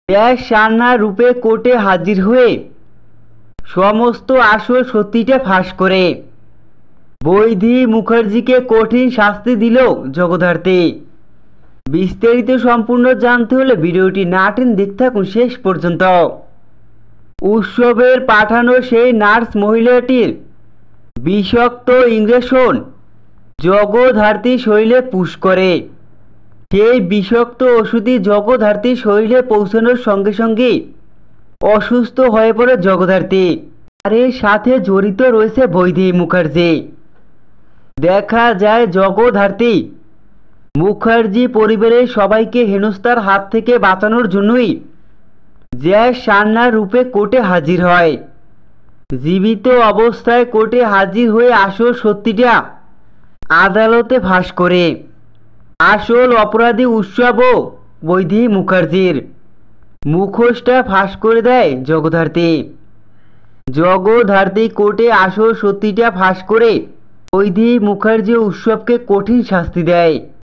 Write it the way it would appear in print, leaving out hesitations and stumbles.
এক সান্নার রূপে কোর্টে হাজির হয়ে সমস্ত আসল সত্যিটা ফাঁস করে বৈধি মুখার্জিকে কঠিন শাস্তি দিল জগদ্ধাত্রী। বিস্তারিত সম্পূর্ণ জানতে হলে ভিডিওটি না টেনে দেখতে থাকুন শেষ পর্যন্ত। উৎসবের পাঠানো সেই নার্স মহিলাটির বিষাক্ত ইঞ্জেকশন জগদ্ধাত্রী শরীরে পুশ করে। সেই বিষাক্ত ওষুধই জগদ্ধাত্রীর শরীরে পৌঁছানোর সঙ্গে সঙ্গে অসুস্থ হয়ে পড়ে জগদ্ধাত্রী। আর এর সাথে জড়িত রয়েছে বৈধি মুখার্জি। দেখা যায় জগদ্ধাত্রী মুখার্জি পরিবারের সবাইকে হেনস্থার হাত থেকে বাঁচানোর জন্যই জ্যাক সান্নার রূপে কোর্টে হাজির হয়। জীবিত অবস্থায় কোর্টে হাজির হয়ে আসল সত্যিটা আদালতে ফাঁস করে। আসল অপরাধী উৎসবও বৈধি মুখার্জির মুখোশটা ফাঁস করে দেয় জগদ্ধাত্রী। জগদ্ধাত্রী কোর্টে আসল সত্যিটা ফাঁস করে বৈধি মুখার্জি উৎসবকে কঠিন শাস্তি দেয়।